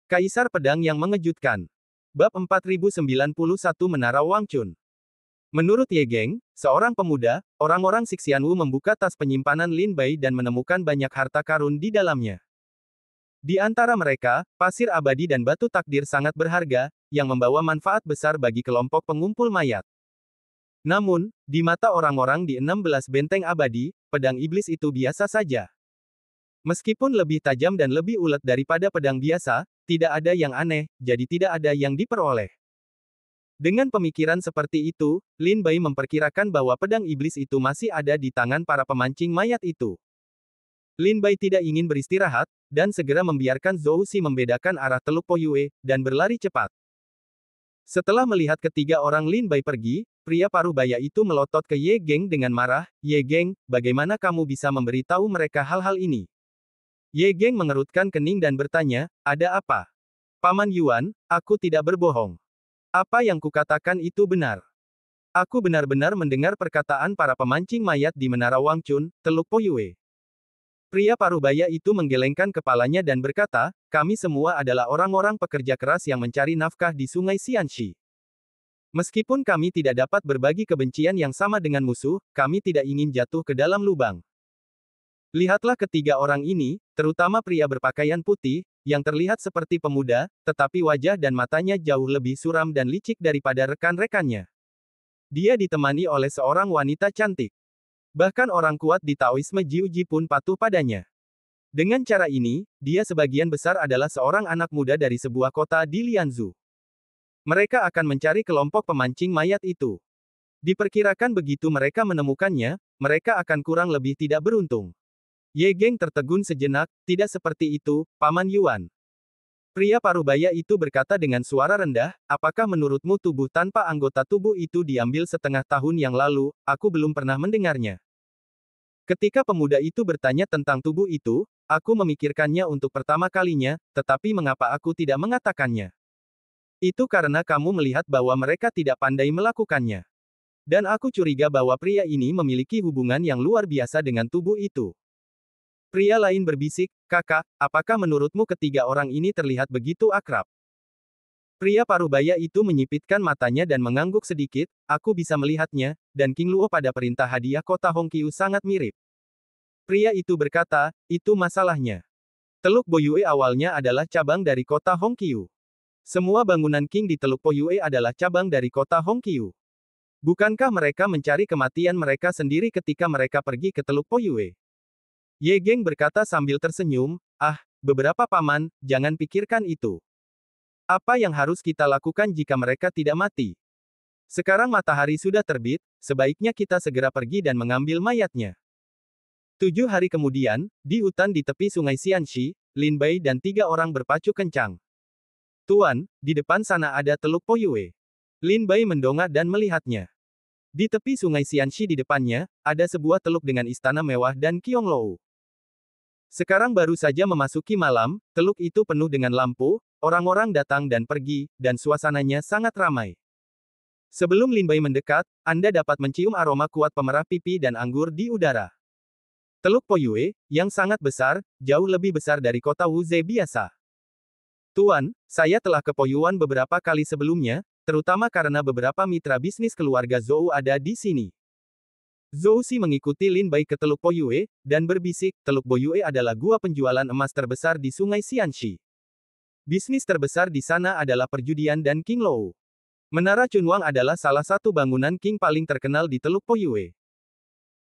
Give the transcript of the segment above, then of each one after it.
Kaisar Pedang yang Mengejutkan. Bab 4091 Menara Wangchun. Menurut Ye Geng, seorang pemuda, orang-orang Xixianwu membuka tas penyimpanan Lin Bai dan menemukan banyak harta karun di dalamnya. Di antara mereka, pasir abadi dan batu takdir sangat berharga, yang membawa manfaat besar bagi kelompok pengumpul mayat. Namun, di mata orang-orang di 16 benteng abadi, pedang iblis itu biasa saja. Meskipun lebih tajam dan lebih ulet daripada pedang biasa, tidak ada yang aneh, jadi tidak ada yang diperoleh. Dengan pemikiran seperti itu, Lin Bai memperkirakan bahwa pedang iblis itu masih ada di tangan para pemancing mayat itu. Lin Bai tidak ingin beristirahat, dan segera membiarkan Zhou Si membedakan arah Teluk Po Yue, dan berlari cepat. Setelah melihat ketiga orang Lin Bai pergi, pria parubaya itu melotot ke Ye Geng dengan marah, "Ye Geng, bagaimana kamu bisa memberitahu mereka hal-hal ini?" Ye Geng mengerutkan kening dan bertanya, "Ada apa?" "Paman Yuan, aku tidak berbohong. Apa yang kukatakan itu benar. Aku benar-benar mendengar perkataan para pemancing mayat di Menara Wangchun, Teluk Po Yue." Pria parubaya itu menggelengkan kepalanya dan berkata, "Kami semua adalah orang-orang pekerja keras yang mencari nafkah di Sungai Xianxi. Meskipun kami tidak dapat berbagi kebencian yang sama dengan musuh, kami tidak ingin jatuh ke dalam lubang." Lihatlah ketiga orang ini, terutama pria berpakaian putih, yang terlihat seperti pemuda, tetapi wajah dan matanya jauh lebih suram dan licik daripada rekan-rekannya. Dia ditemani oleh seorang wanita cantik. Bahkan orang kuat di Taoisme Jiu Ji pun patuh padanya. Dengan cara ini, dia sebagian besar adalah seorang anak muda dari sebuah kota di Lianzhou. Mereka akan mencari kelompok pemancing mayat itu. Diperkirakan begitu mereka menemukannya, mereka akan kurang lebih tidak beruntung. Ye Geng tertegun sejenak, "Tidak seperti itu, Paman Yuan." Pria parubaya itu berkata dengan suara rendah, "Apakah menurutmu tubuh tanpa anggota tubuh itu diambil setengah tahun yang lalu? Aku belum pernah mendengarnya." Ketika pemuda itu bertanya tentang tubuh itu, aku memikirkannya untuk pertama kalinya, tetapi mengapa aku tidak mengatakannya? Itu karena kamu melihat bahwa mereka tidak pandai melakukannya. Dan aku curiga bahwa pria ini memiliki hubungan yang luar biasa dengan tubuh itu. Pria lain berbisik, "Kakak, apakah menurutmu ketiga orang ini terlihat begitu akrab?" Pria parubaya itu menyipitkan matanya dan mengangguk sedikit, "Aku bisa melihatnya, dan King Luo pada perintah hadiah kota Hongqiu sangat mirip." Pria itu berkata, "Itu masalahnya. Teluk Po Yue awalnya adalah cabang dari kota Hongqiu. Semua bangunan King di Teluk Po Yue adalah cabang dari kota Hongqiu. Bukankah mereka mencari kematian mereka sendiri ketika mereka pergi ke Teluk Po Yue?" Ye Geng berkata sambil tersenyum, "Ah, beberapa paman, jangan pikirkan itu. Apa yang harus kita lakukan jika mereka tidak mati? Sekarang matahari sudah terbit, sebaiknya kita segera pergi dan mengambil mayatnya." 7 hari kemudian, di hutan di tepi sungai Xianxi, Lin Bai dan 3 orang berpacu kencang. "Tuan, di depan sana ada Teluk Po Yue." Lin Bai mendongak dan melihatnya. Di tepi sungai Xianxi di depannya, ada sebuah teluk dengan istana mewah dan Qianglou. Sekarang baru saja memasuki malam, teluk itu penuh dengan lampu, orang-orang datang dan pergi, dan suasananya sangat ramai. Sebelum Lin Bai mendekat, Anda dapat mencium aroma kuat pemerah pipi dan anggur di udara. Teluk Po Yue, yang sangat besar, jauh lebih besar dari kota Wuzhe biasa. "Tuan, saya telah ke Po Yuan beberapa kali sebelumnya, terutama karena beberapa mitra bisnis keluarga Zhou ada di sini." Zhou Si mengikuti Lin Bai ke Teluk Po Yue, dan berbisik, "Teluk Po Yue adalah gua penjualan emas terbesar di sungai Xianxi. Bisnis terbesar di sana adalah perjudian dan King Lou. Menara Chunwang adalah salah satu bangunan King paling terkenal di Teluk Po Yue."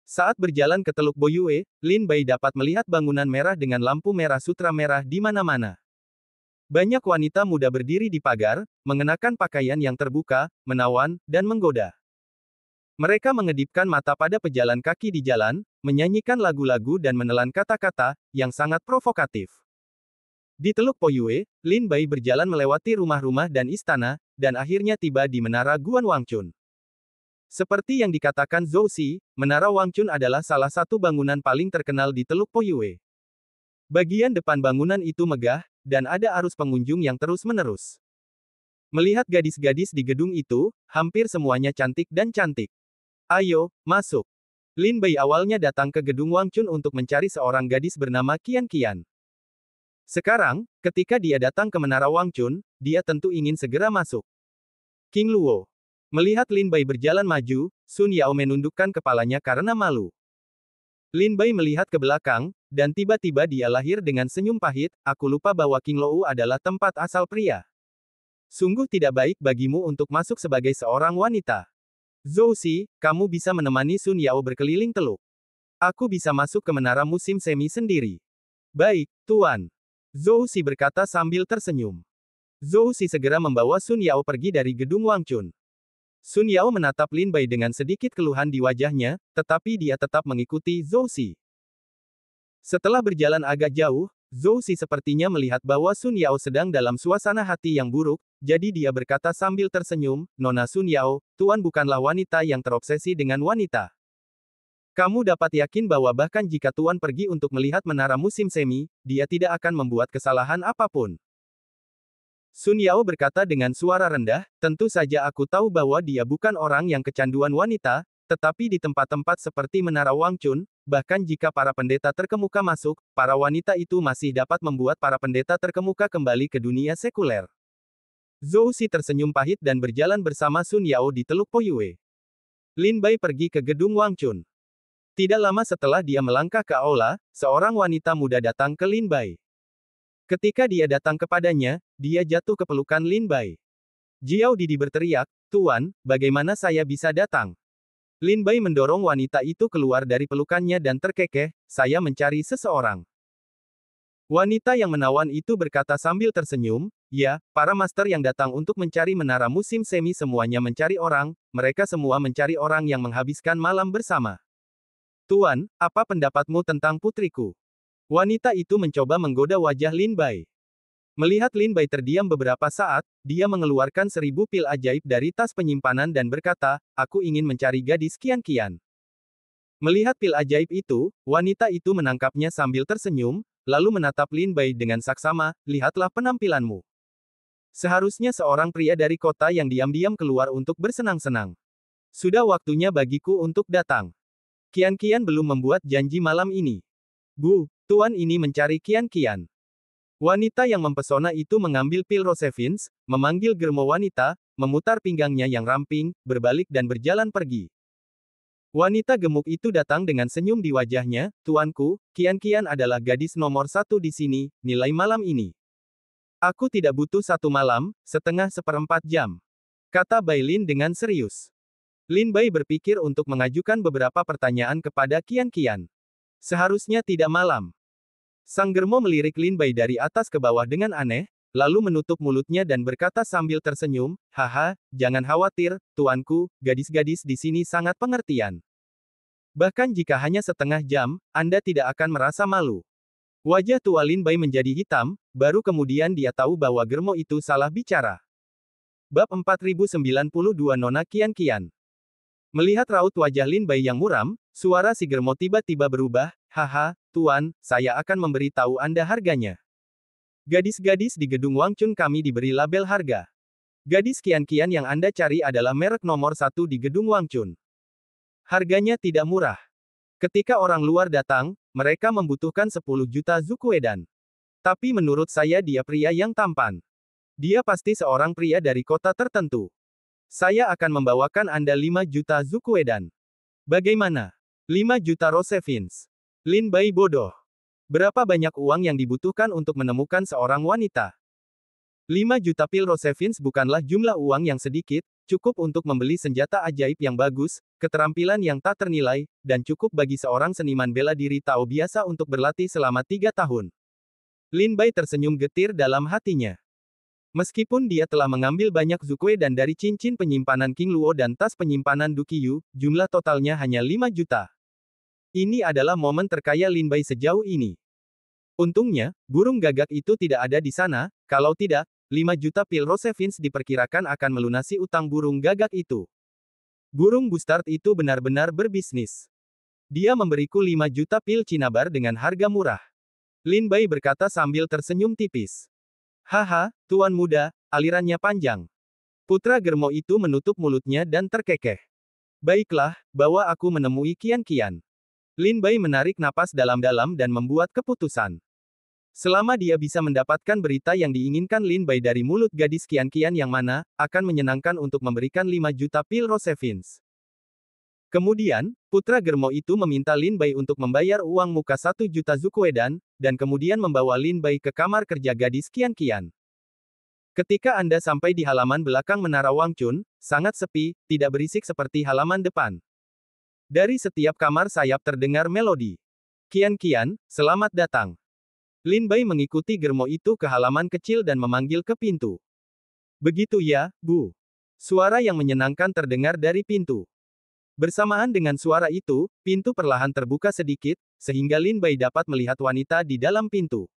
Saat berjalan ke Teluk Po Yue, Lin Bai dapat melihat bangunan merah dengan lampu merah sutra merah di mana-mana. Banyak wanita muda berdiri di pagar, mengenakan pakaian yang terbuka, menawan, dan menggoda. Mereka mengedipkan mata pada pejalan kaki di jalan, menyanyikan lagu-lagu dan menelan kata-kata, yang sangat provokatif. Di Teluk Po Yue, Lin Bai berjalan melewati rumah-rumah dan istana, dan akhirnya tiba di Menara Guan Wangchun. Seperti yang dikatakan Zhou Si, Menara Wangchun adalah salah satu bangunan paling terkenal di Teluk Po Yue. Bagian depan bangunan itu megah, dan ada arus pengunjung yang terus-menerus. Melihat gadis-gadis di gedung itu, hampir semuanya cantik dan cantik. "Ayo, masuk." Lin Bai awalnya datang ke gedung Wangchun untuk mencari seorang gadis bernama Qian Qian. Sekarang, ketika dia datang ke Menara Wangchun, dia tentu ingin segera masuk. King Luo. Melihat Lin Bai berjalan maju, Sun Yao menundukkan kepalanya karena malu. Lin Bai melihat ke belakang, dan tiba-tiba dia lahir dengan senyum pahit, aku lupa bahwa King Luo adalah tempat asal pria. Sungguh tidak baik bagimu untuk masuk sebagai seorang wanita. Zhou Xi, kamu bisa menemani Sun Yao berkeliling teluk. Aku bisa masuk ke menara musim semi sendiri. Baik, Tuan. Zhou Xi berkata sambil tersenyum. Zhou Xi segera membawa Sun Yao pergi dari gedung Wangchun. Sun Yao menatap Lin Bai dengan sedikit keluhan di wajahnya, tetapi dia tetap mengikuti Zhou Xi. Setelah berjalan agak jauh, Zhou Xi sepertinya melihat bahwa Sun Yao sedang dalam suasana hati yang buruk, jadi dia berkata sambil tersenyum, Nona Sun Yao, Tuan bukanlah wanita yang terobsesi dengan wanita. Kamu dapat yakin bahwa bahkan jika Tuan pergi untuk melihat menara musim semi, dia tidak akan membuat kesalahan apapun. Sun Yao berkata dengan suara rendah, tentu saja aku tahu bahwa dia bukan orang yang kecanduan wanita, tetapi di tempat-tempat seperti Menara Wangchun, bahkan jika para pendeta terkemuka masuk, para wanita itu masih dapat membuat para pendeta terkemuka kembali ke dunia sekuler. Zhou Xi tersenyum pahit dan berjalan bersama Sun Yao di Teluk Poyue. Lin Bai pergi ke gedung Wangchun. Tidak lama setelah dia melangkah ke aula, seorang wanita muda datang ke Lin Bai. Ketika dia datang kepadanya, dia jatuh ke pelukan Lin Bai. Jiao Didi berteriak, Tuan, bagaimana saya bisa datang? Lin Bai mendorong wanita itu keluar dari pelukannya dan terkekeh, saya mencari seseorang. Wanita yang menawan itu berkata sambil tersenyum, ya, para master yang datang untuk mencari menara musim semi semuanya mencari orang, mereka semua mencari orang yang menghabiskan malam bersama. Tuan, apa pendapatmu tentang putriku? Wanita itu mencoba menggoda wajah Lin Bai. Melihat Lin Bai terdiam beberapa saat, dia mengeluarkan 1000 pil ajaib dari tas penyimpanan dan berkata, aku ingin mencari gadis kian-kian. Melihat pil ajaib itu, wanita itu menangkapnya sambil tersenyum, lalu menatap Lin Bai dengan saksama, lihatlah penampilanmu. Seharusnya seorang pria dari kota yang diam-diam keluar untuk bersenang-senang. Sudah waktunya bagiku untuk datang. Kian-kian belum membuat janji malam ini. Bu, Tuan ini mencari kian-kian. Wanita yang mempesona itu mengambil pil Rosevins, memanggil germo wanita, memutar pinggangnya yang ramping, berbalik dan berjalan pergi. Wanita gemuk itu datang dengan senyum di wajahnya, Tuanku, kian-kian adalah gadis nomor 1 di sini, nilai malam ini. Aku tidak butuh 1 malam, setengah seperempat jam. Kata Bai Lin dengan serius. Lin Bai berpikir untuk mengajukan beberapa pertanyaan kepada kian-kian. Seharusnya tidak malam. Sang germo melirik Lin Bai dari atas ke bawah dengan aneh, lalu menutup mulutnya dan berkata sambil tersenyum, haha, jangan khawatir, tuanku, gadis-gadis di sini sangat pengertian. Bahkan jika hanya setengah jam, Anda tidak akan merasa malu. Wajah tua Lin Bai menjadi hitam, baru kemudian dia tahu bahwa germo itu salah bicara. Bab 4092 Nona Kian-kian. Melihat raut wajah Lin Bai yang muram, suara si germo tiba-tiba berubah, haha, Tuan, saya akan memberitahu Anda harganya. Gadis-gadis di gedung Wangchun kami diberi label harga. Gadis kian-kian yang Anda cari adalah merek nomor 1 di gedung Wangchun. Harganya tidak murah. Ketika orang luar datang, mereka membutuhkan 10 juta zukuedan. Tapi menurut saya dia pria yang tampan. Dia pasti seorang pria dari kota tertentu. Saya akan membawakan Anda 5 juta zukuedan. Bagaimana? 5 juta Rosevins. Lin Bai bodoh. Berapa banyak uang yang dibutuhkan untuk menemukan seorang wanita? 5 juta pil Rosevins bukanlah jumlah uang yang sedikit, cukup untuk membeli senjata ajaib yang bagus, keterampilan yang tak ternilai, dan cukup bagi seorang seniman bela diri Tao biasa untuk berlatih selama 3 tahun. Lin Bai tersenyum getir dalam hatinya. Meskipun dia telah mengambil banyak zukue dan dari cincin penyimpanan King Luo dan tas penyimpanan Duqiyu, jumlah totalnya hanya 5 juta. Ini adalah momen terkaya Lin Bai sejauh ini. Untungnya, burung gagak itu tidak ada di sana, kalau tidak, 5 juta pil Rosevins diperkirakan akan melunasi utang burung gagak itu. Burung bustard itu benar-benar berbisnis. Dia memberiku 5 juta pil cinabar dengan harga murah. Lin Bai berkata sambil tersenyum tipis. Haha, tuan muda, alirannya panjang. Putra germo itu menutup mulutnya dan terkekeh. Baiklah, bawa aku menemui kian-kian. Lin Bai menarik napas dalam-dalam dan membuat keputusan. Selama dia bisa mendapatkan berita yang diinginkan Lin Bai dari mulut gadis Qian yang mana, akan menyenangkan untuk memberikan 5 juta pil Rosevins. Kemudian, putra Germo itu meminta Lin Bai untuk membayar uang muka 1 juta Zukuedan, dan kemudian membawa Lin Bai ke kamar kerja gadis Qian. Ketika Anda sampai di halaman belakang Menara Wangchun, sangat sepi, tidak berisik seperti halaman depan. Dari setiap kamar sayap terdengar melodi. Qian, selamat datang. Lin Bai mengikuti Germo itu ke halaman kecil dan memanggil ke pintu. Begitu ya, Bu. Suara yang menyenangkan terdengar dari pintu. Bersamaan dengan suara itu, pintu perlahan terbuka sedikit, sehingga Lin Bai dapat melihat wanita di dalam pintu.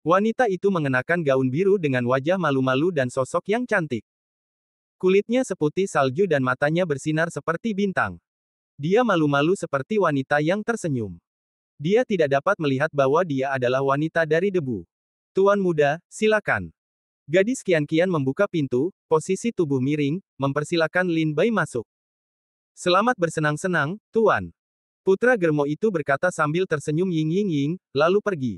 Wanita itu mengenakan gaun biru dengan wajah malu-malu dan sosok yang cantik. Kulitnya seputih salju dan matanya bersinar seperti bintang. Dia malu-malu seperti wanita yang tersenyum. Dia tidak dapat melihat bahwa dia adalah wanita dari debu. Tuan muda, silakan. Gadis Qian membuka pintu, posisi tubuh miring, mempersilakan Lin Bai masuk. Selamat bersenang-senang, Tuan. Putra Germo itu berkata sambil tersenyum ying, lalu pergi.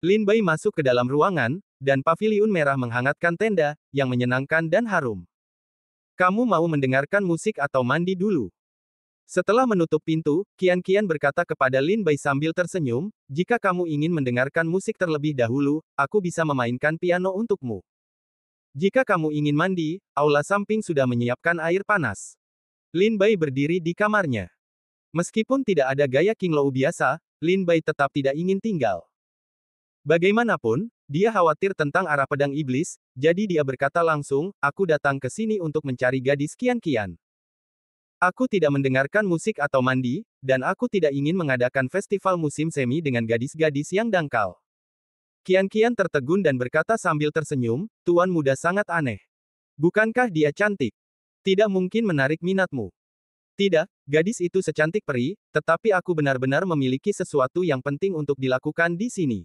Lin Bai masuk ke dalam ruangan, dan paviliun merah menghangatkan tenda, yang menyenangkan dan harum. Kamu mau mendengarkan musik atau mandi dulu? Setelah menutup pintu, Qian berkata kepada Lin Bai sambil tersenyum, jika kamu ingin mendengarkan musik terlebih dahulu, aku bisa memainkan piano untukmu. Jika kamu ingin mandi, aula samping sudah menyiapkan air panas. Lin Bai berdiri di kamarnya. Meskipun tidak ada gaya King Lou biasa, Lin Bai tetap tidak ingin tinggal. Bagaimanapun, dia khawatir tentang arah pedang iblis, jadi dia berkata langsung, aku datang ke sini untuk mencari gadis Qian. Aku tidak mendengarkan musik atau mandi, dan aku tidak ingin mengadakan festival musim semi dengan gadis-gadis yang dangkal. Qian tertegun dan berkata sambil tersenyum, Tuan muda sangat aneh. Bukankah dia cantik? Tidak mungkin menarik minatmu. Tidak, gadis itu secantik peri, tetapi aku benar-benar memiliki sesuatu yang penting untuk dilakukan di sini.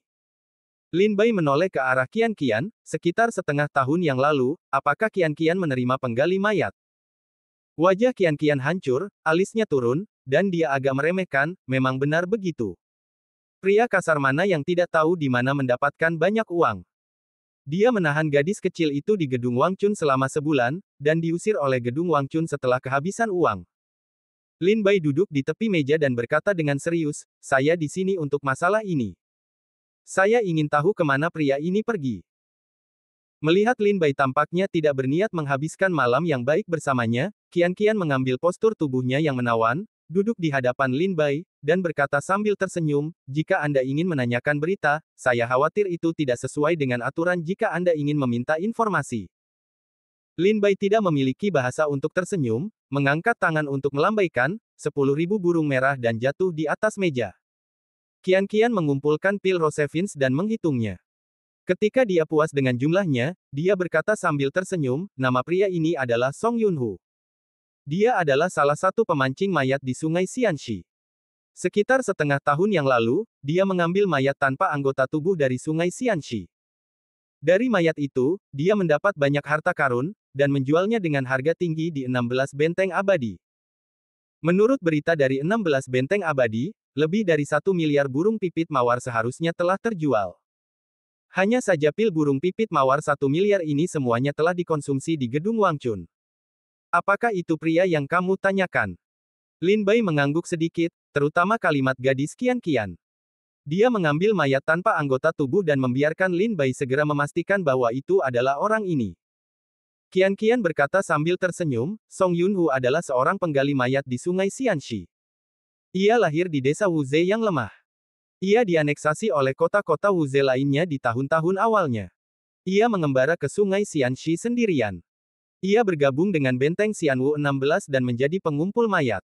Lin Bai menoleh ke arah Qian, sekitar setengah tahun yang lalu, apakah Qian menerima penggali mayat? Wajah Qian hancur, alisnya turun, dan dia agak meremehkan, memang benar begitu. Pria kasar mana yang tidak tahu di mana mendapatkan banyak uang. Dia menahan gadis kecil itu di gedung Wangchun selama sebulan, dan diusir oleh gedung Wangchun setelah kehabisan uang. Lin Bai duduk di tepi meja dan berkata dengan serius, saya di sini untuk masalah ini. Saya ingin tahu kemana pria ini pergi. Melihat Lin Bai tampaknya tidak berniat menghabiskan malam yang baik bersamanya, Qian mengambil postur tubuhnya yang menawan, duduk di hadapan Lin Bai, dan berkata sambil tersenyum, jika Anda ingin menanyakan berita, saya khawatir itu tidak sesuai dengan aturan jika Anda ingin meminta informasi. Lin Bai tidak memiliki bahasa untuk tersenyum, mengangkat tangan untuk melambaikan, 10.000 burung merah dan jatuh di atas meja. Qian mengumpulkan pil Rosevins dan menghitungnya. Ketika dia puas dengan jumlahnya, dia berkata sambil tersenyum, nama pria ini adalah Song Yunhu. Dia adalah salah satu pemancing mayat di sungai Xianxi. Sekitar setengah tahun yang lalu, dia mengambil mayat tanpa anggota tubuh dari sungai Xianxi. Dari mayat itu, dia mendapat banyak harta karun, dan menjualnya dengan harga tinggi di 16 benteng abadi. Menurut berita dari 16 benteng abadi, lebih dari 1 miliar burung pipit mawar seharusnya telah terjual. Hanya saja pil burung pipit mawar 1 miliar ini semuanya telah dikonsumsi di gedung Wangchun. Apakah itu pria yang kamu tanyakan? Lin Bai mengangguk sedikit, terutama kalimat gadis Qian. Dia mengambil mayat tanpa anggota tubuh dan membiarkan Lin Bai segera memastikan bahwa itu adalah orang ini. Qian berkata sambil tersenyum, Song Yunhu adalah seorang penggali mayat di sungai Xianxi. Ia lahir di desa Wuze yang lemah. Ia dianeksasi oleh kota-kota Wuze lainnya di tahun-tahun awalnya. Ia mengembara ke sungai Xianxi sendirian. Ia bergabung dengan benteng Xianwu 16 dan menjadi pengumpul mayat.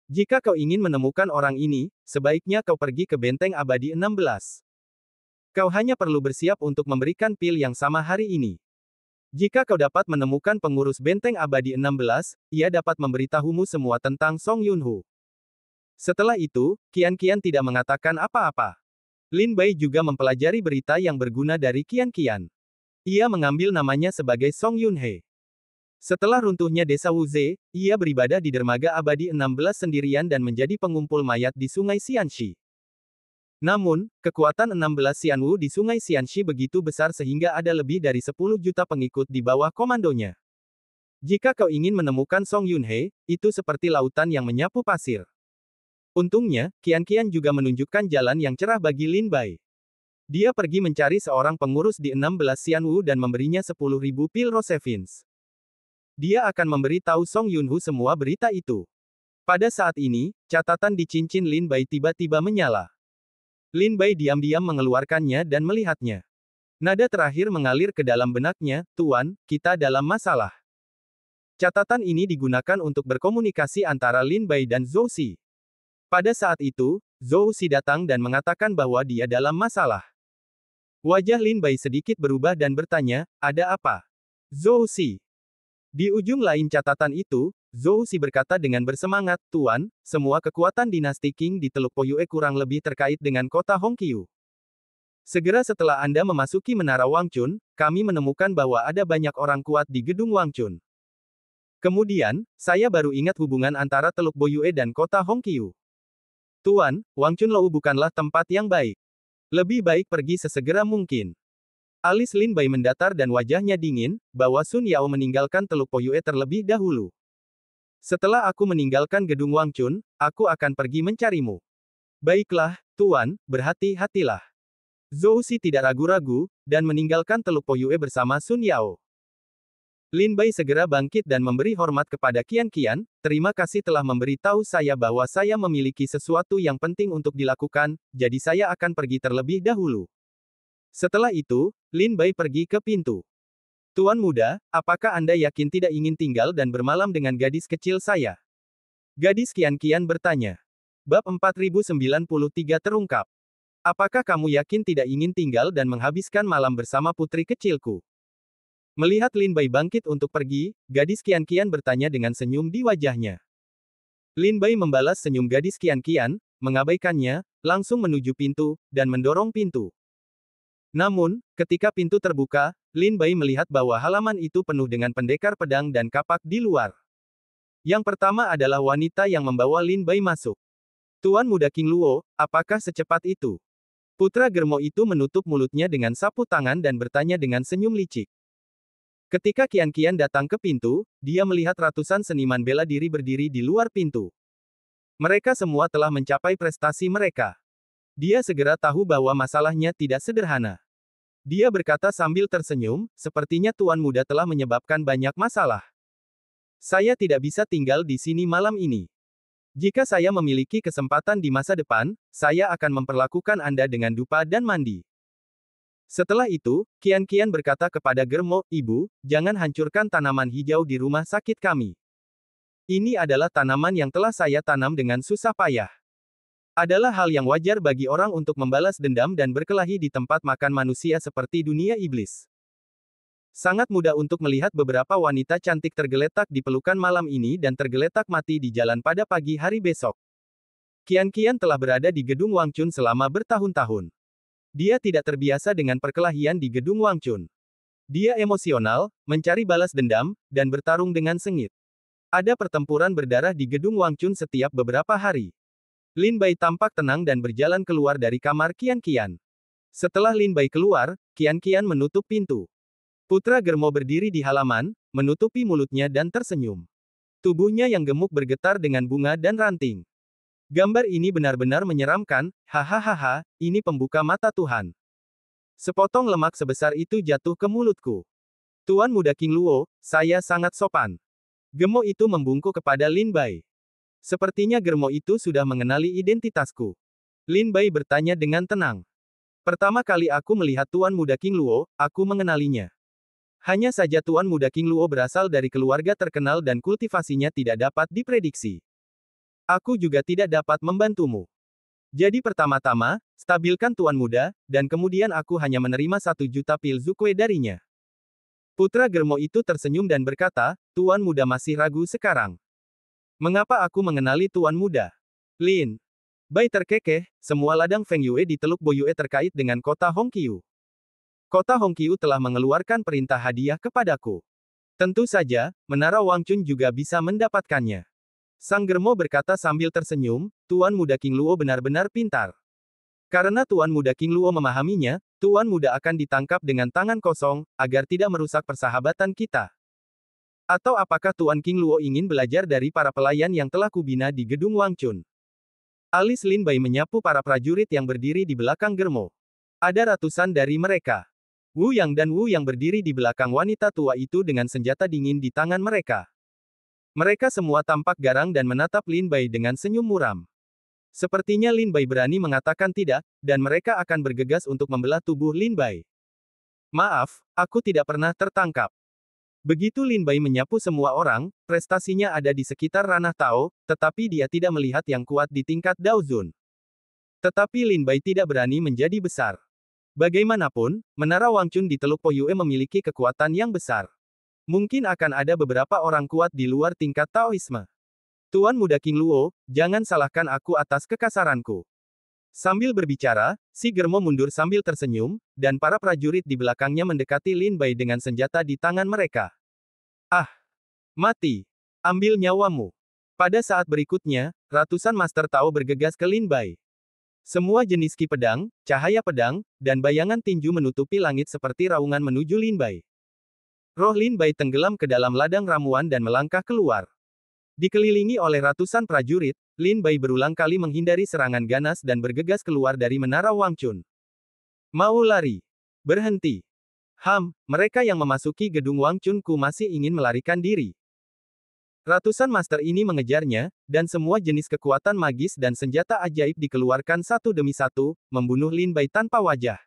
Jika kau ingin menemukan orang ini, sebaiknya kau pergi ke benteng abadi 16. Kau hanya perlu bersiap untuk memberikan pil yang sama hari ini. Jika kau dapat menemukan pengurus benteng abadi 16, ia dapat memberitahumu semua tentang Song Yunhu. Setelah itu, Qian tidak mengatakan apa-apa. Lin Bai juga mempelajari berita yang berguna dari Qian. Ia mengambil namanya sebagai Song Yunhe. Setelah runtuhnya desa Wuze, ia beribadah di dermaga abadi 16 sendirian dan menjadi pengumpul mayat di sungai Xianxi. Namun, kekuatan 16 Xianwu di Sungai Xianxi begitu besar sehingga ada lebih dari 10 juta pengikut di bawah komandonya. Jika kau ingin menemukan Song Yunhe, itu seperti lautan yang menyapu pasir. Untungnya, Qian juga menunjukkan jalan yang cerah bagi Lin Bai. Dia pergi mencari seorang pengurus di 16 Xianwu dan memberinya 10.000 pil Rosevins. Dia akan memberi tahu Song Yunhu semua berita itu. Pada saat ini, catatan di cincin Lin Bai tiba-tiba menyala. Lin Bai diam-diam mengeluarkannya dan melihatnya. Nada terakhir mengalir ke dalam benaknya, "Tuan, kita dalam masalah." Catatan ini digunakan untuk berkomunikasi antara Lin Bai dan Zhou Xi. Pada saat itu, Zhou Xi datang dan mengatakan bahwa dia dalam masalah. Wajah Lin Bai sedikit berubah dan bertanya, "Ada apa?" Zhou Xi. Di ujung lain catatan itu, Zhou Xi berkata dengan bersemangat, "Tuan, semua kekuatan dinasti Qing di Teluk Poyue kurang lebih terkait dengan kota Hongqiu. Segera setelah Anda memasuki Menara Wangchun, kami menemukan bahwa ada banyak orang kuat di gedung Wangchun. Kemudian, saya baru ingat hubungan antara Teluk Poyue dan kota Hongqiu. Tuan, Wangchun Lou bukanlah tempat yang baik. Lebih baik pergi sesegera mungkin." Alis Lin Bai mendatar dan wajahnya dingin, bahwa Sun Yao meninggalkan Teluk Poyue terlebih dahulu. "Setelah aku meninggalkan gedung Wangchun, aku akan pergi mencarimu." "Baiklah, Tuan, berhati-hatilah." Zhou Xi tidak ragu-ragu, dan meninggalkan Teluk Poyue bersama Sun Yao. Lin Bai segera bangkit dan memberi hormat kepada Qian, "Terima kasih telah memberi tahu saya bahwa saya memiliki sesuatu yang penting untuk dilakukan, jadi saya akan pergi terlebih dahulu." Setelah itu, Lin Bai pergi ke pintu. "Tuan muda, apakah Anda yakin tidak ingin tinggal dan bermalam dengan gadis kecil saya?" Gadis Qian bertanya. Bab 4093 terungkap. "Apakah kamu yakin tidak ingin tinggal dan menghabiskan malam bersama putri kecilku?" Melihat Lin Bai bangkit untuk pergi, gadis Qian bertanya dengan senyum di wajahnya. Lin Bai membalas senyum gadis Qian, mengabaikannya, langsung menuju pintu, dan mendorong pintu. Namun, ketika pintu terbuka, Lin Bai melihat bahwa halaman itu penuh dengan pendekar pedang dan kapak di luar. Yang pertama adalah wanita yang membawa Lin Bai masuk. "Tuan muda King Luo, apakah secepat itu?" Putra Germo itu menutup mulutnya dengan sapu tangan dan bertanya dengan senyum licik. Ketika Qian datang ke pintu, dia melihat ratusan seniman bela diri berdiri di luar pintu. Mereka semua telah mencapai prestasi mereka. Dia segera tahu bahwa masalahnya tidak sederhana. Dia berkata sambil tersenyum, "Sepertinya Tuan Muda telah menyebabkan banyak masalah. Saya tidak bisa tinggal di sini malam ini. Jika saya memiliki kesempatan di masa depan, saya akan memperlakukan Anda dengan dupa dan mandi." Setelah itu, Qian berkata kepada Germo, "Ibu, jangan hancurkan tanaman hijau di rumah sakit kami. Ini adalah tanaman yang telah saya tanam dengan susah payah. Adalah hal yang wajar bagi orang untuk membalas dendam dan berkelahi di tempat makan manusia seperti dunia iblis. Sangat mudah untuk melihat beberapa wanita cantik tergeletak di pelukan malam ini dan tergeletak mati di jalan pada pagi hari besok." Qian telah berada di gedung Wangchun selama bertahun-tahun. Dia tidak terbiasa dengan perkelahian di gedung Wangchun. Dia emosional, mencari balas dendam, dan bertarung dengan sengit. Ada pertempuran berdarah di gedung Wangchun setiap beberapa hari. Lin Bai tampak tenang dan berjalan keluar dari kamar Qian. Setelah Lin Bai keluar, Qian menutup pintu. Putra Germo berdiri di halaman, menutupi mulutnya dan tersenyum. Tubuhnya yang gemuk bergetar dengan bunga dan ranting. "Gambar ini benar-benar menyeramkan, hahaha, ini pembuka mata Tuhan. Sepotong lemak sebesar itu jatuh ke mulutku. Tuan muda King Luo, saya sangat sopan." Gemo itu membungkuk kepada Lin Bai. "Sepertinya Germo itu sudah mengenali identitasku." Lin Bai bertanya dengan tenang. "Pertama kali aku melihat Tuan muda King Luo, aku mengenalinya. Hanya saja Tuan muda King Luo berasal dari keluarga terkenal dan kultivasinya tidak dapat diprediksi. Aku juga tidak dapat membantumu. Jadi pertama-tama, stabilkan Tuan Muda, dan kemudian aku hanya menerima 1 juta pil Zukue darinya." Putra Germo itu tersenyum dan berkata, "Tuan Muda masih ragu sekarang. Mengapa aku mengenali Tuan Muda?" Lin Bai terkekeh, "Semua ladang Feng Yue di Teluk Boyue terkait dengan kota Hongqiu. Kota Hongqiu telah mengeluarkan perintah hadiah kepadaku. Tentu saja, Menara Wangchun juga bisa mendapatkannya." Sang Germo berkata sambil tersenyum, "Tuan muda King Luo benar-benar pintar. Karena Tuan Muda King Luo memahaminya, Tuan Muda akan ditangkap dengan tangan kosong, agar tidak merusak persahabatan kita. Atau apakah Tuan King Luo ingin belajar dari para pelayan yang telah kubina di gedung Wangchun? Alis Lin Bai menyapu para prajurit yang berdiri di belakang Germo. Ada ratusan dari mereka. Wu Yang dan Wu Yang berdiri di belakang wanita tua itu dengan senjata dingin di tangan mereka. Mereka semua tampak garang dan menatap Lin Bai dengan senyum muram. Sepertinya Lin Bai berani mengatakan tidak, dan mereka akan bergegas untuk membelah tubuh Lin Bai. Maaf, aku tidak pernah tertangkap. Begitu Lin Bai menyapu semua orang, prestasinya ada di sekitar ranah Tao, tetapi dia tidak melihat yang kuat di tingkat Daozun. Tetapi Lin Bai tidak berani menjadi besar. Bagaimanapun, Menara Wangchun di Teluk Poyue memiliki kekuatan yang besar. Mungkin akan ada beberapa orang kuat di luar tingkat Taoisme. Tuan Muda King Luo, jangan salahkan aku atas kekasaranku. Sambil berbicara, si Germo mundur sambil tersenyum, dan para prajurit di belakangnya mendekati Lin Bai dengan senjata di tangan mereka. Ah! Mati! Ambil nyawamu! Pada saat berikutnya, ratusan Master Tao bergegas ke Lin Bai. Semua jenis ki pedang, cahaya pedang, dan bayangan tinju menutupi langit seperti raungan menuju Lin Bai. Roh Lin Bai tenggelam ke dalam ladang ramuan dan melangkah keluar. Dikelilingi oleh ratusan prajurit, Lin Bai berulang kali menghindari serangan ganas dan bergegas keluar dari Menara Wangchun. Mau lari? Berhenti. Mereka yang memasuki gedung Wangchun Ku masih ingin melarikan diri. Ratusan master ini mengejarnya, dan semua jenis kekuatan magis dan senjata ajaib dikeluarkan satu demi satu, membunuh Lin Bai tanpa wajah.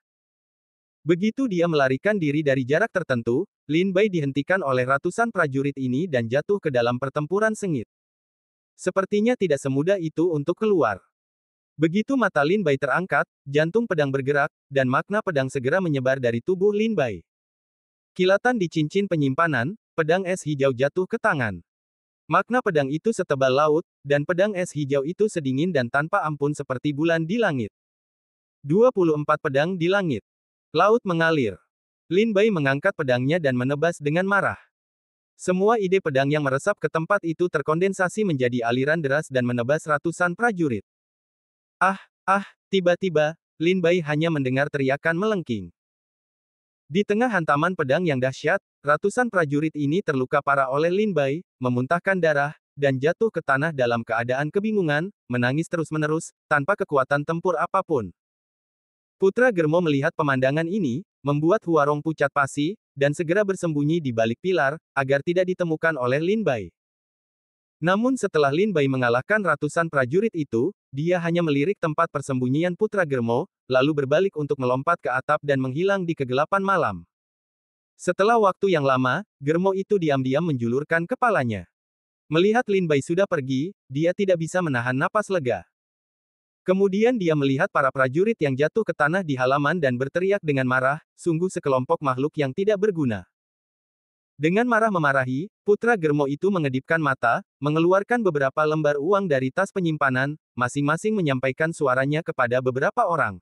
Begitu dia melarikan diri dari jarak tertentu, Lin Bai dihentikan oleh ratusan prajurit ini dan jatuh ke dalam pertempuran sengit. Sepertinya tidak semudah itu untuk keluar. Begitu mata Lin Bai terangkat, jantung pedang bergerak, dan makna pedang segera menyebar dari tubuh Lin Bai. Kilatan di cincin penyimpanan, pedang es hijau jatuh ke tangan. Makna pedang itu setebal laut, dan pedang es hijau itu sedingin dan tanpa ampun seperti bulan di langit. 24 pedang di langit. Laut mengalir. Lin Bai mengangkat pedangnya dan menebas dengan marah. Semua ide pedang yang meresap ke tempat itu terkondensasi menjadi aliran deras dan menebas ratusan prajurit. Tiba-tiba, Lin Bai hanya mendengar teriakan melengking. Di tengah hantaman pedang yang dahsyat, ratusan prajurit ini terluka parah oleh Lin Bai, memuntahkan darah, dan jatuh ke tanah dalam keadaan kebingungan, menangis terus-menerus, tanpa kekuatan tempur apapun. Putra Germo melihat pemandangan ini, membuat Huarong pucat pasi, dan segera bersembunyi di balik pilar, agar tidak ditemukan oleh Lin Bai. Namun setelah Lin Bai mengalahkan ratusan prajurit itu, dia hanya melirik tempat persembunyian Putra Germo, lalu berbalik untuk melompat ke atap dan menghilang di kegelapan malam. Setelah waktu yang lama, Germo itu diam-diam menjulurkan kepalanya. Melihat Lin Bai sudah pergi, dia tidak bisa menahan napas lega. Kemudian dia melihat para prajurit yang jatuh ke tanah di halaman dan berteriak dengan marah, sungguh sekelompok makhluk yang tidak berguna. Dengan marah memarahi, Putra Germo itu mengedipkan mata, mengeluarkan beberapa lembar uang dari tas penyimpanan, masing-masing menyampaikan suaranya kepada beberapa orang.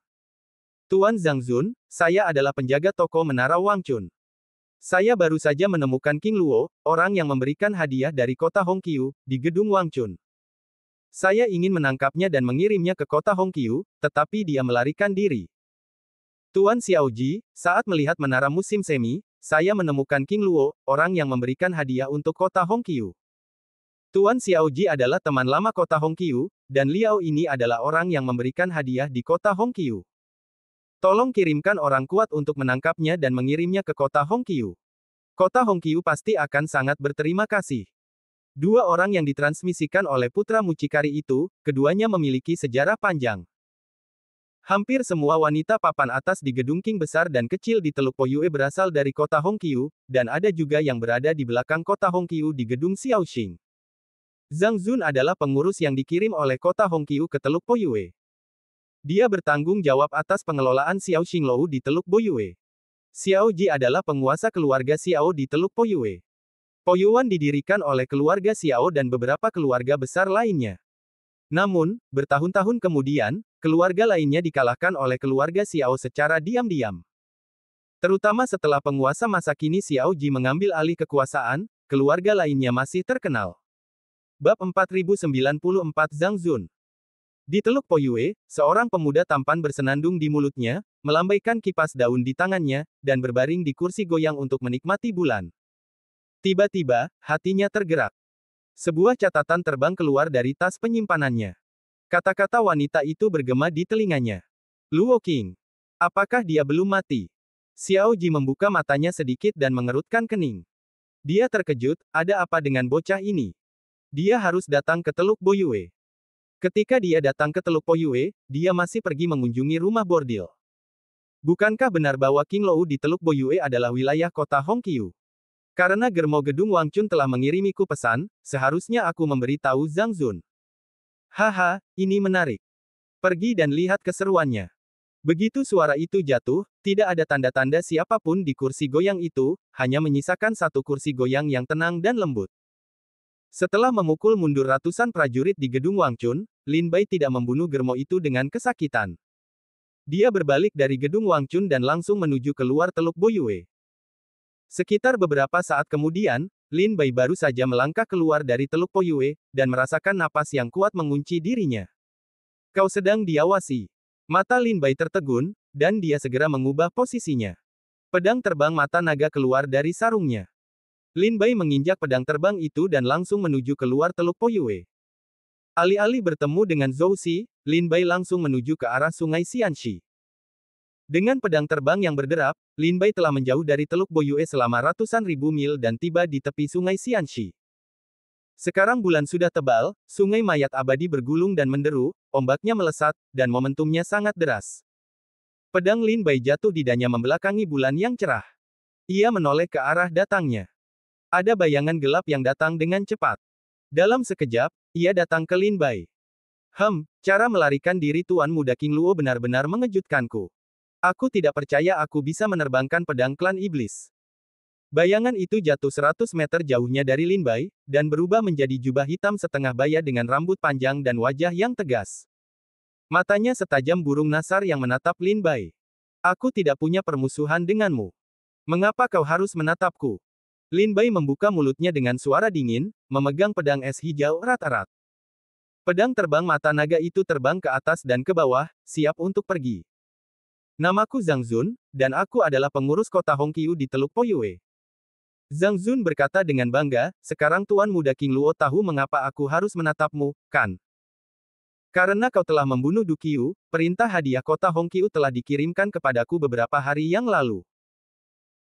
Tuan Zhang Zun, saya adalah penjaga toko Menara Wangchun. Saya baru saja menemukan King Luo, orang yang memberikan hadiah dari kota Hongqiu, di gedung Wangchun. Saya ingin menangkapnya dan mengirimnya ke kota Hongqiu, tetapi dia melarikan diri. Tuan Xiaoji, saat melihat menara musim semi, saya menemukan King Luo, orang yang memberikan hadiah untuk kota Hongqiu. Tuan Xiaoji adalah teman lama kota Hongqiu, dan Liao ini adalah orang yang memberikan hadiah di kota Hongqiu. Tolong kirimkan orang kuat untuk menangkapnya dan mengirimnya ke kota Hongqiu. Kota Hongqiu pasti akan sangat berterima kasih. Dua orang yang ditransmisikan oleh putra mucikari itu, keduanya memiliki sejarah panjang. Hampir semua wanita papan atas di gedung King besar dan kecil di Teluk Poyue berasal dari kota Hongqiu, dan ada juga yang berada di belakang kota Hongqiu di gedung Xiaoxing. Zhang Zun adalah pengurus yang dikirim oleh kota Hongqiu ke Teluk Poyue. Dia bertanggung jawab atas pengelolaan Xiaoxing Lou di Teluk Poyue. Xiao Ji adalah penguasa keluarga Xiao di Teluk Poyue. Poyuan didirikan oleh keluarga Xiao dan beberapa keluarga besar lainnya. Namun, bertahun-tahun kemudian, keluarga lainnya dikalahkan oleh keluarga Xiao secara diam-diam. Terutama setelah penguasa masa kini Xiao Ji mengambil alih kekuasaan, keluarga lainnya masih terkenal. Bab 4094 Zhang Zun Di Teluk Poyue, seorang pemuda tampan bersenandung di mulutnya, melambaikan kipas daun di tangannya, dan berbaring di kursi goyang untuk menikmati bulan. Tiba-tiba, hatinya tergerak. Sebuah catatan terbang keluar dari tas penyimpanannya. Kata-kata wanita itu bergema di telinganya. Luo Qing. Apakah dia belum mati? Xiao Ji membuka matanya sedikit dan mengerutkan kening. Dia terkejut, ada apa dengan bocah ini? Dia harus datang ke Teluk Poyue. Ketika dia datang ke Teluk Poyue, dia masih pergi mengunjungi rumah bordil. Bukankah benar bahwa King Lou di Teluk Poyue adalah wilayah kota Hongqiu? Karena Germo Gedung Wangchun telah mengirimiku pesan, seharusnya aku memberi tahu Zhang Zun. Haha, ini menarik. Pergi dan lihat keseruannya. Begitu suara itu jatuh, tidak ada tanda-tanda siapapun di kursi goyang itu, hanya menyisakan satu kursi goyang yang tenang dan lembut. Setelah memukul mundur ratusan prajurit di gedung Wangchun, Lin Bai tidak membunuh Germo itu dengan kesakitan. Dia berbalik dari gedung Wangchun dan langsung menuju keluar Teluk Poyue. Sekitar beberapa saat kemudian, Lin Bai baru saja melangkah keluar dari Teluk Poyue, dan merasakan napas yang kuat mengunci dirinya. Kau sedang diawasi. Mata Lin Bai tertegun, dan dia segera mengubah posisinya. Pedang terbang mata naga keluar dari sarungnya. Lin Bai menginjak pedang terbang itu dan langsung menuju keluar Teluk Poyue. Alih-alih bertemu dengan Zhou Xi, Lin Bai langsung menuju ke arah sungai Xianxi. Dengan pedang terbang yang berderap, Lin Bai telah menjauh dari Teluk Poyue selama ratusan ribu mil dan tiba di tepi sungai Xianxi. Sekarang bulan sudah tebal, sungai mayat abadi bergulung dan menderu, ombaknya melesat, dan momentumnya sangat deras. Pedang Lin Bai jatuh di danya membelakangi bulan yang cerah. Ia menoleh ke arah datangnya. Ada bayangan gelap yang datang dengan cepat. Dalam sekejap, ia datang ke Lin Bai. Cara melarikan diri Tuan Muda King Luo benar-benar mengejutkanku. Aku tidak percaya aku bisa menerbangkan pedang klan iblis. Bayangan itu jatuh 100 meter jauhnya dari Lin Bai, dan berubah menjadi jubah hitam setengah baya dengan rambut panjang dan wajah yang tegas. Matanya setajam burung nasar yang menatap Lin Bai. Aku tidak punya permusuhan denganmu. Mengapa kau harus menatapku? Lin Bai membuka mulutnya dengan suara dingin, memegang pedang es hijau erat-erat. Pedang terbang mata naga itu terbang ke atas dan ke bawah, siap untuk pergi. Namaku Zhang Zun, dan aku adalah pengurus kota Hongqiu di Teluk Poyue. Zhang Zun berkata dengan bangga, sekarang Tuan Muda King Luo tahu mengapa aku harus menatapmu, kan? Karena kau telah membunuh Du Qiu, perintah hadiah kota Hongqiu telah dikirimkan kepadaku beberapa hari yang lalu.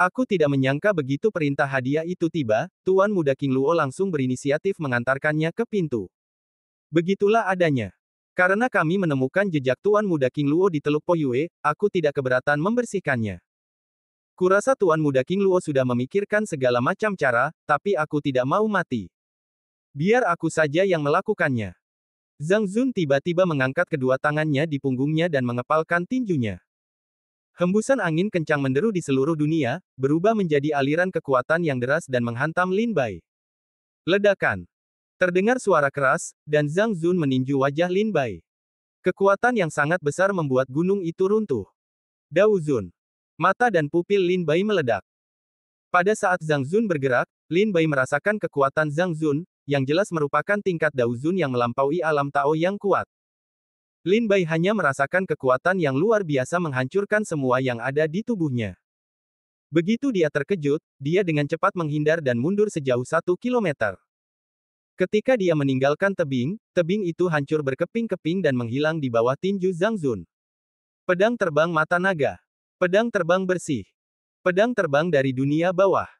Aku tidak menyangka begitu perintah hadiah itu tiba, Tuan Muda King Luo langsung berinisiatif mengantarkannya ke pintu. Begitulah adanya. Karena kami menemukan jejak Tuan Muda King Luo di Teluk Poyue, aku tidak keberatan membersihkannya. Kurasa Tuan Muda King Luo sudah memikirkan segala macam cara, tapi aku tidak mau mati. Biar aku saja yang melakukannya. Zhang Zun tiba-tiba mengangkat kedua tangannya di punggungnya dan mengepalkan tinjunya. Hembusan angin kencang menderu di seluruh dunia, berubah menjadi aliran kekuatan yang deras dan menghantam Lin Bai. Ledakan. Terdengar suara keras, dan Zhang Zun meninju wajah Lin Bai. Kekuatan yang sangat besar membuat gunung itu runtuh. Dao Zun. Mata dan pupil Lin Bai meledak. Pada saat Zhang Zun bergerak, Lin Bai merasakan kekuatan Zhang Zun, yang jelas merupakan tingkat Dao Zun yang melampaui alam Tao yang kuat. Lin Bai hanya merasakan kekuatan yang luar biasa menghancurkan semua yang ada di tubuhnya. Begitu dia terkejut, dia dengan cepat menghindar dan mundur sejauh 1 kilometer. Ketika dia meninggalkan tebing, tebing itu hancur berkeping-keping dan menghilang di bawah tinju Zhang Zun. Pedang terbang mata naga. Pedang terbang bersih. Pedang terbang dari dunia bawah.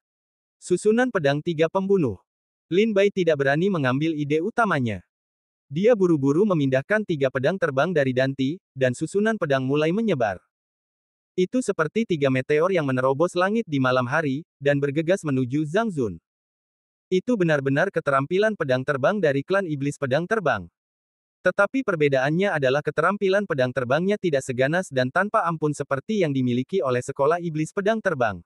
Susunan pedang 3 pembunuh. Lin Bai tidak berani mengambil ide utamanya. Dia buru-buru memindahkan 3 pedang terbang dari Danti, dan susunan pedang mulai menyebar. Itu seperti 3 meteor yang menerobos langit di malam hari, dan bergegas menuju Zhang Zun. Itu benar-benar keterampilan pedang terbang dari klan iblis pedang terbang. Tetapi perbedaannya adalah keterampilan pedang terbangnya tidak seganas dan tanpa ampun seperti yang dimiliki oleh sekolah iblis pedang terbang.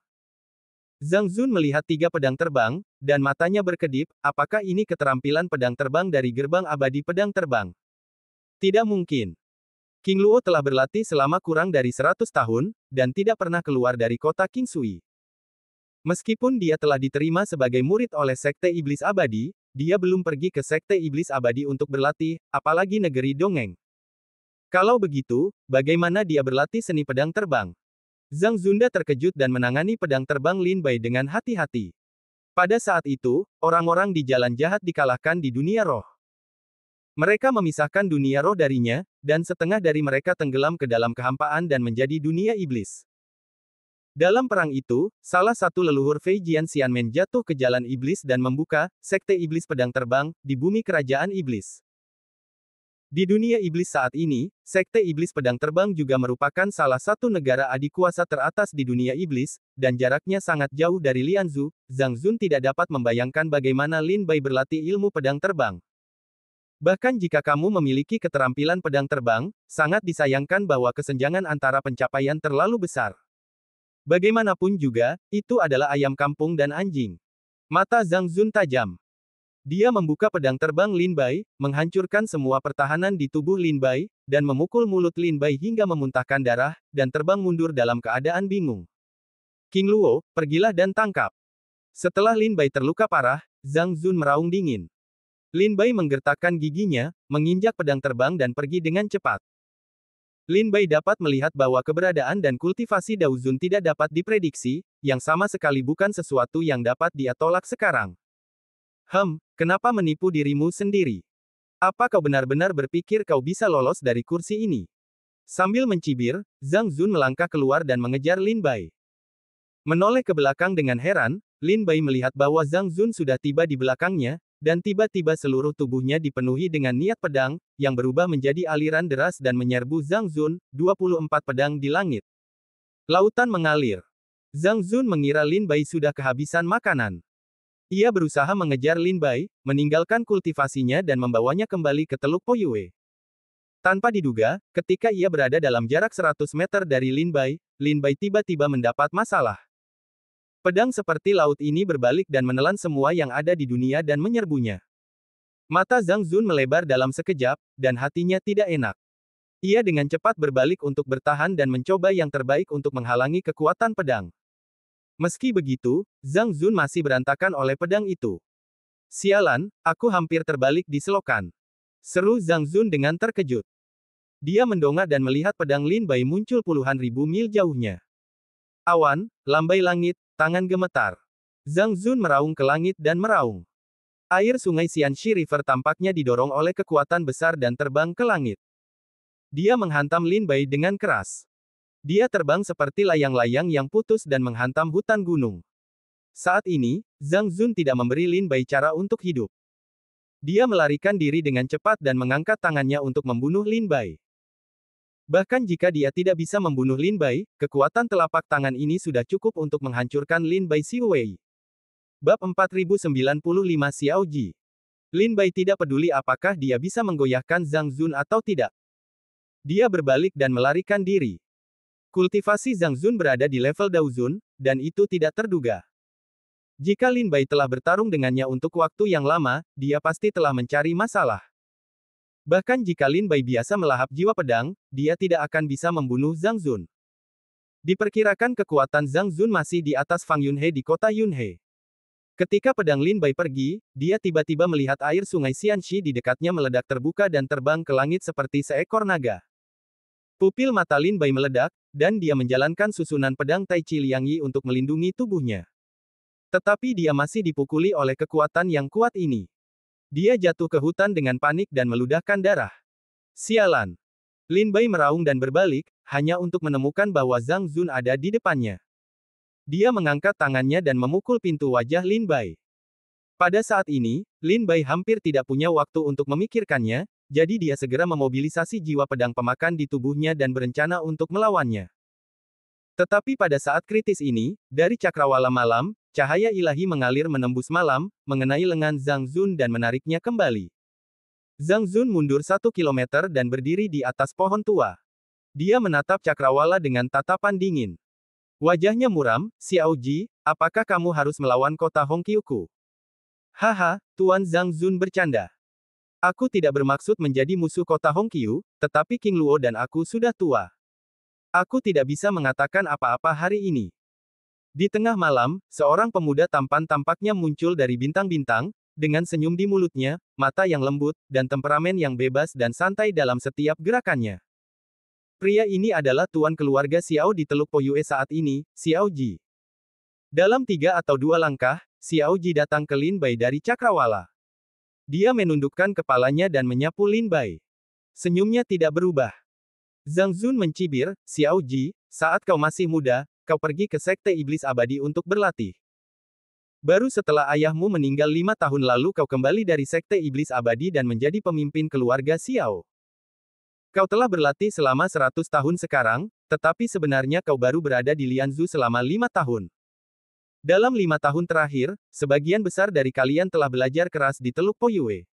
Zhang Zun melihat 3 pedang terbang, dan matanya berkedip, apakah ini keterampilan pedang terbang dari gerbang abadi pedang terbang? Tidak mungkin. King Luo telah berlatih selama kurang dari 100 tahun, dan tidak pernah keluar dari kota King Sui. Meskipun dia telah diterima sebagai murid oleh Sekte Iblis Abadi, dia belum pergi ke Sekte Iblis Abadi untuk berlatih, apalagi negeri Dongeng. Kalau begitu, bagaimana dia berlatih seni pedang terbang? Zhang Zunda terkejut dan menangani pedang terbang Lin Bai dengan hati-hati. Pada saat itu, orang-orang di jalan jahat dikalahkan di dunia roh. Mereka memisahkan dunia roh darinya, dan setengah dari mereka tenggelam ke dalam kehampaan dan menjadi dunia iblis. Dalam perang itu, salah satu leluhur Fei Jian Xianmen jatuh ke jalan iblis dan membuka sekte iblis pedang terbang di bumi kerajaan iblis. Di dunia iblis saat ini, sekte iblis pedang terbang juga merupakan salah satu negara adikuasa teratas di dunia iblis, dan jaraknya sangat jauh dari Lianzhu. Zhang Zun tidak dapat membayangkan bagaimana Lin Bai berlatih ilmu pedang terbang. Bahkan jika kamu memiliki keterampilan pedang terbang, sangat disayangkan bahwa kesenjangan antara pencapaian terlalu besar. Bagaimanapun juga, itu adalah ayam kampung dan anjing. Mata Zhang Zun tajam. Dia membuka pedang terbang Lin Bai, menghancurkan semua pertahanan di tubuh Lin Bai, dan memukul mulut Lin Bai hingga memuntahkan darah, dan terbang mundur dalam keadaan bingung. King Luo, pergilah dan tangkap. Setelah Lin Bai terluka parah, Zhang Zun meraung dingin. Lin Bai menggertakkan giginya, menginjak pedang terbang dan pergi dengan cepat. Lin Bai dapat melihat bahwa keberadaan dan kultivasi Dao Zun tidak dapat diprediksi, yang sama sekali bukan sesuatu yang dapat dia tolak sekarang. Kenapa menipu dirimu sendiri? Apa kau benar-benar berpikir kau bisa lolos dari kursi ini? Sambil mencibir, Zhang Zun melangkah keluar dan mengejar Lin Bai. Menoleh ke belakang dengan heran, Lin Bai melihat bahwa Zhang Zun sudah tiba di belakangnya, dan tiba-tiba seluruh tubuhnya dipenuhi dengan niat pedang, yang berubah menjadi aliran deras dan menyerbu Zhang Zun, 24 pedang di langit. Lautan mengalir. Zhang Zun mengira Lin Bai sudah kehabisan makanan. Ia berusaha mengejar Lin Bai, meninggalkan kultivasinya dan membawanya kembali ke Teluk Poyue. Tanpa diduga, ketika ia berada dalam jarak 100 meter dari Lin Bai tiba-tiba mendapat masalah. Pedang seperti laut ini berbalik dan menelan semua yang ada di dunia dan menyerbunya. Mata Zhang Zun melebar dalam sekejap, dan hatinya tidak enak. Ia dengan cepat berbalik untuk bertahan dan mencoba yang terbaik untuk menghalangi kekuatan pedang. Meski begitu, Zhang Zun masih berantakan oleh pedang itu. Sialan, aku hampir terbalik di selokan. Seru Zhang Zun dengan terkejut. Dia mendongak dan melihat pedang Lin Bai muncul puluhan ribu mil jauhnya. Awan, lambai langit, tangan gemetar. Zhang Zun meraung ke langit dan meraung. Air sungai Xianxi River tampaknya didorong oleh kekuatan besar dan terbang ke langit. Dia menghantam Lin Bai dengan keras. Dia terbang seperti layang-layang yang putus dan menghantam hutan gunung. Saat ini, Zhang Zun tidak memberi Lin Bai cara untuk hidup. Dia melarikan diri dengan cepat dan mengangkat tangannya untuk membunuh Lin Bai. Bahkan jika dia tidak bisa membunuh Lin Bai, kekuatan telapak tangan ini sudah cukup untuk menghancurkan Lin Bai Xiuwei. Bab 4095 Xiao Ji. Lin Bai tidak peduli apakah dia bisa menggoyahkan Zhang Zun atau tidak. Dia berbalik dan melarikan diri. Kultivasi Zhang Zun berada di level Dao Zun, dan itu tidak terduga. Jika Lin Bai telah bertarung dengannya untuk waktu yang lama, dia pasti telah mencari masalah. Bahkan jika Lin Bai biasa melahap jiwa pedang, dia tidak akan bisa membunuh Zhang Zun. Diperkirakan kekuatan Zhang Zun masih di atas Fang Yunhe di kota Yunhe. Ketika pedang Lin Bai pergi, dia tiba-tiba melihat air sungai Xianxi di dekatnya meledak terbuka dan terbang ke langit seperti seekor naga. Pupil mata Lin Bai meledak, dan dia menjalankan susunan pedang Tai Chi Liang Yi untuk melindungi tubuhnya. Tetapi dia masih dipukuli oleh kekuatan yang kuat ini. Dia jatuh ke hutan dengan panik dan meludahkan darah. Sialan. Lin Bai meraung dan berbalik, hanya untuk menemukan bahwa Zhang Zun ada di depannya. Dia mengangkat tangannya dan memukul pintu wajah Lin Bai. Pada saat ini, Lin Bai hampir tidak punya waktu untuk memikirkannya, jadi dia segera memobilisasi jiwa pedang pemakan di tubuhnya dan berencana untuk melawannya. Tetapi pada saat kritis ini, dari cakrawala malam, cahaya ilahi mengalir menembus malam, mengenai lengan Zhang Zun dan menariknya kembali. Zhang Zun mundur 1 kilometer dan berdiri di atas pohon tua. Dia menatap cakrawala dengan tatapan dingin. Wajahnya muram, Xiao Ji, apakah kamu harus melawan kota Hongqiuku? Haha, Tuan Zhang Zun bercanda. Aku tidak bermaksud menjadi musuh kota Hongqiu, tetapi King Luo dan aku sudah tua. Aku tidak bisa mengatakan apa-apa hari ini. Di tengah malam, seorang pemuda tampan tampaknya muncul dari bintang-bintang, dengan senyum di mulutnya, mata yang lembut, dan temperamen yang bebas dan santai dalam setiap gerakannya. Pria ini adalah tuan keluarga Xiao di Teluk Poyue saat ini, Xiao Ji. Dalam 3 atau 2 langkah, Xiao Ji datang ke Lin Bai dari cakrawala. Dia menundukkan kepalanya dan menyapu Lin Bai. Senyumnya tidak berubah. Zhang Zun mencibir, Xiao Ji, saat kau masih muda, kau pergi ke Sekte Iblis Abadi untuk berlatih. Baru setelah ayahmu meninggal 5 tahun lalu kau kembali dari Sekte Iblis Abadi dan menjadi pemimpin keluarga Xiao. Kau telah berlatih selama 100 tahun sekarang, tetapi sebenarnya kau baru berada di Lianzu selama 5 tahun. Dalam 5 tahun terakhir, sebagian besar dari kalian telah belajar keras di Teluk Poyue.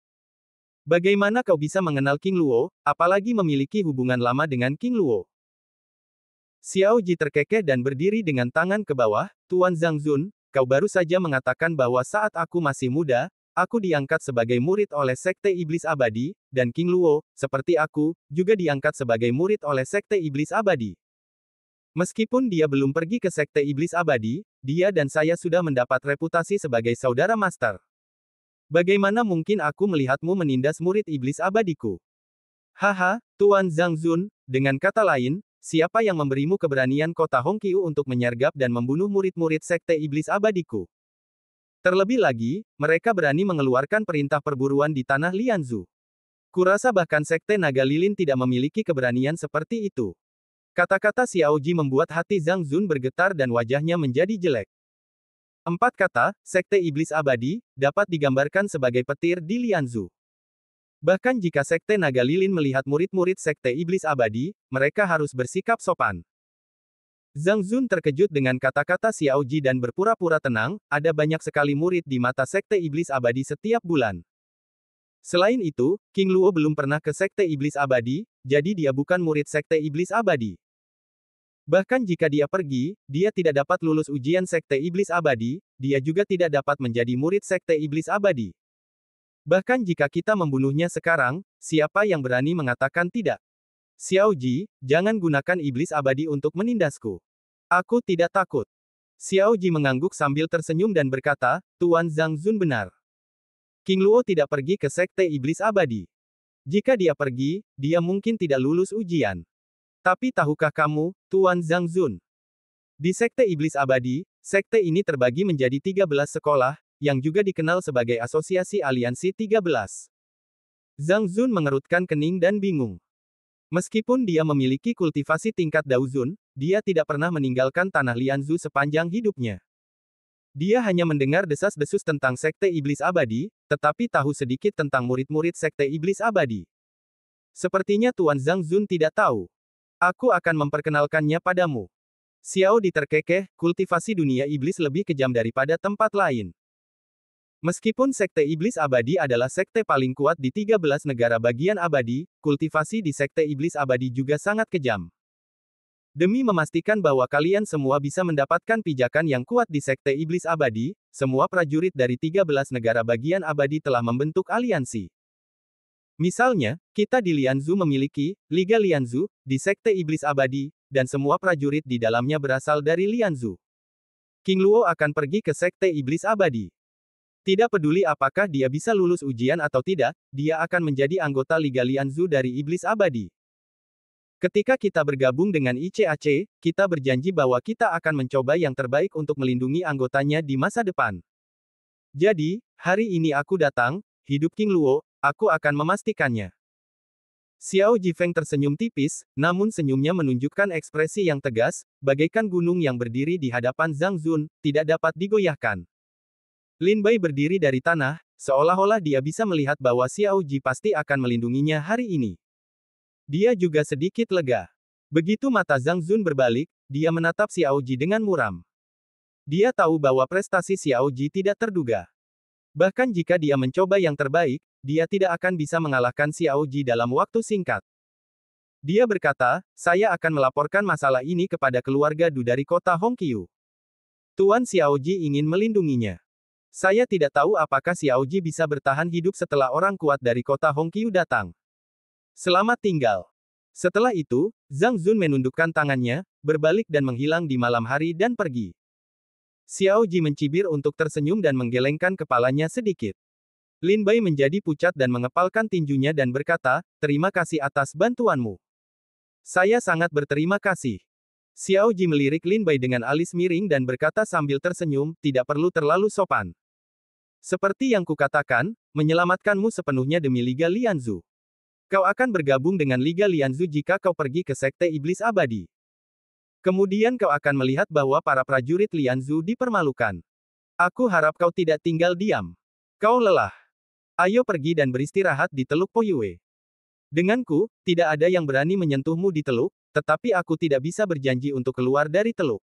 Bagaimana kau bisa mengenal King Luo, apalagi memiliki hubungan lama dengan King Luo? Xiao Ji terkekeh dan berdiri dengan tangan ke bawah, Tuan Zhang Zun, kau baru saja mengatakan bahwa saat aku masih muda, aku diangkat sebagai murid oleh Sekte Iblis Abadi, dan King Luo, seperti aku, juga diangkat sebagai murid oleh Sekte Iblis Abadi. Meskipun dia belum pergi ke Sekte Iblis Abadi, dia dan saya sudah mendapat reputasi sebagai saudara master. Bagaimana mungkin aku melihatmu menindas murid Iblis Abadiku? Haha, Tuan Zhang Zun, dengan kata lain, siapa yang memberimu keberanian kota Hongqiu untuk menyergap dan membunuh murid-murid Sekte Iblis Abadiku? Terlebih lagi, mereka berani mengeluarkan perintah perburuan di tanah Lianzu. Kurasa bahkan Sekte Naga Lilin tidak memiliki keberanian seperti itu. Kata-kata Xiao Ji membuat hati Zhang Zun bergetar dan wajahnya menjadi jelek. 4 kata, Sekte Iblis Abadi, dapat digambarkan sebagai petir di Lianzu. Bahkan jika Sekte Naga Lilin melihat murid-murid Sekte Iblis Abadi, mereka harus bersikap sopan. Zhang Zun terkejut dengan kata-kata Xiao Ji dan berpura-pura tenang, ada banyak sekali murid di mata Sekte Iblis Abadi setiap bulan. Selain itu, King Luo belum pernah ke Sekte Iblis Abadi, jadi dia bukan murid Sekte Iblis Abadi. Bahkan jika dia pergi, dia tidak dapat lulus ujian Sekte Iblis Abadi, dia juga tidak dapat menjadi murid Sekte Iblis Abadi. Bahkan jika kita membunuhnya sekarang, siapa yang berani mengatakan tidak? Xiao Ji, jangan gunakan Iblis Abadi untuk menindasku. Aku tidak takut. Xiao Ji mengangguk sambil tersenyum dan berkata, Tuan Zhang Zun benar. King Luo tidak pergi ke Sekte Iblis Abadi. Jika dia pergi, dia mungkin tidak lulus ujian. Tapi tahukah kamu, Tuan Zhang Zun? Di Sekte Iblis Abadi, sekte ini terbagi menjadi 13 sekolah, yang juga dikenal sebagai Asosiasi Aliansi 13. Zhang Zun mengerutkan kening dan bingung. Meskipun dia memiliki kultivasi tingkat Daozun, dia tidak pernah meninggalkan tanah Lianzu sepanjang hidupnya. Dia hanya mendengar desas-desus tentang Sekte Iblis Abadi, tetapi tahu sedikit tentang murid-murid Sekte Iblis Abadi. Sepertinya Tuan Zhang Zun tidak tahu. Aku akan memperkenalkannya padamu. Xiao Di terkekeh, kultivasi dunia iblis lebih kejam daripada tempat lain. Meskipun Sekte Iblis Abadi adalah sekte paling kuat di 13 negara bagian abadi, kultivasi di Sekte Iblis Abadi juga sangat kejam. Demi memastikan bahwa kalian semua bisa mendapatkan pijakan yang kuat di Sekte Iblis Abadi, semua prajurit dari 13 negara bagian abadi telah membentuk aliansi. Misalnya, kita di Lianzu memiliki Liga Lianzu di Sekte Iblis Abadi, dan semua prajurit di dalamnya berasal dari Lianzu. King Luo akan pergi ke Sekte Iblis Abadi. Tidak peduli apakah dia bisa lulus ujian atau tidak, dia akan menjadi anggota Liga Lianzu dari Iblis Abadi. Ketika kita bergabung dengan ICAC, kita berjanji bahwa kita akan mencoba yang terbaik untuk melindungi anggotanya di masa depan. Jadi, hari ini aku datang, hidup King Luo, aku akan memastikannya. Xiao Jifeng tersenyum tipis, namun senyumnya menunjukkan ekspresi yang tegas, bagaikan gunung yang berdiri di hadapan Zhang Zun, tidak dapat digoyahkan. Lin Bai berdiri dari tanah, seolah-olah dia bisa melihat bahwa Xiao Ji pasti akan melindunginya hari ini. Dia juga sedikit lega. Begitu mata Zhang Zun berbalik, dia menatap Xiao Ji dengan muram. Dia tahu bahwa prestasi Xiao Ji tidak terduga. Bahkan jika dia mencoba yang terbaik, dia tidak akan bisa mengalahkan Xiao Ji dalam waktu singkat. Dia berkata, saya akan melaporkan masalah ini kepada keluarga Du dari kota Hongqiu. Tuan Xiao Ji ingin melindunginya. Saya tidak tahu apakah Xiao Ji bisa bertahan hidup setelah orang kuat dari kota Hongqiu datang. Selamat tinggal. Setelah itu, Zhang Zun menundukkan tangannya, berbalik dan menghilang di malam hari dan pergi. Xiao Ji mencibir untuk tersenyum dan menggelengkan kepalanya sedikit. Lin Bai menjadi pucat dan mengepalkan tinjunya dan berkata, terima kasih atas bantuanmu. Saya sangat berterima kasih. Xiao Ji melirik Lin Bai dengan alis miring dan berkata sambil tersenyum, tidak perlu terlalu sopan. Seperti yang kukatakan, menyelamatkanmu sepenuhnya demi Liga Lianzu. Kau akan bergabung dengan Liga Lianzu jika kau pergi ke Sekte Iblis Abadi. Kemudian kau akan melihat bahwa para prajurit Lianzu dipermalukan. Aku harap kau tidak tinggal diam. Kau lelah. Ayo pergi dan beristirahat di Teluk Poyue. Denganku, tidak ada yang berani menyentuhmu di teluk, tetapi aku tidak bisa berjanji untuk keluar dari teluk.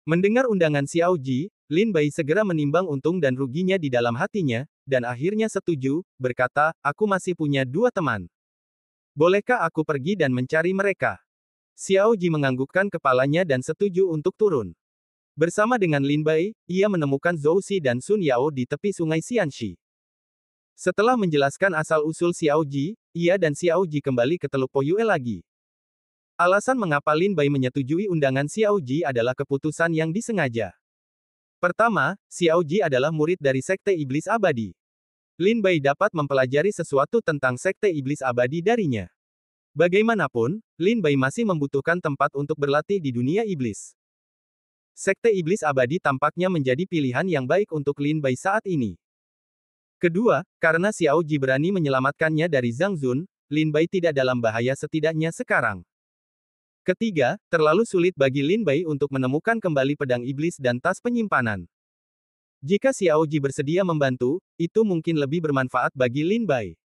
Mendengar undangan Xiao Ji, Lin Bai segera menimbang untung dan ruginya di dalam hatinya, dan akhirnya setuju, berkata, aku masih punya 2 teman. Bolehkah aku pergi dan mencari mereka? Xiao Ji menganggukkan kepalanya dan setuju untuk turun. Bersama dengan Lin Bai, ia menemukan Zhou Xi dan Sun Yao di tepi sungai Xianxi. Setelah menjelaskan asal-usul Xiao Ji, ia dan Xiao Ji kembali ke Teluk Poyue lagi. Alasan mengapa Lin Bai menyetujui undangan Xiao Ji adalah keputusan yang disengaja. Pertama, Xiao Ji adalah murid dari Sekte Iblis Abadi. Lin Bai dapat mempelajari sesuatu tentang Sekte Iblis Abadi darinya. Bagaimanapun, Lin Bai masih membutuhkan tempat untuk berlatih di dunia iblis. Sekte Iblis Abadi tampaknya menjadi pilihan yang baik untuk Lin Bai saat ini. Kedua, karena Xiao Ji berani menyelamatkannya dari Zhang Zun, Lin Bai tidak dalam bahaya setidaknya sekarang. Ketiga, terlalu sulit bagi Lin Bai untuk menemukan kembali pedang iblis dan tas penyimpanan. Jika Xiao Ji bersedia membantu, itu mungkin lebih bermanfaat bagi Lin Bai.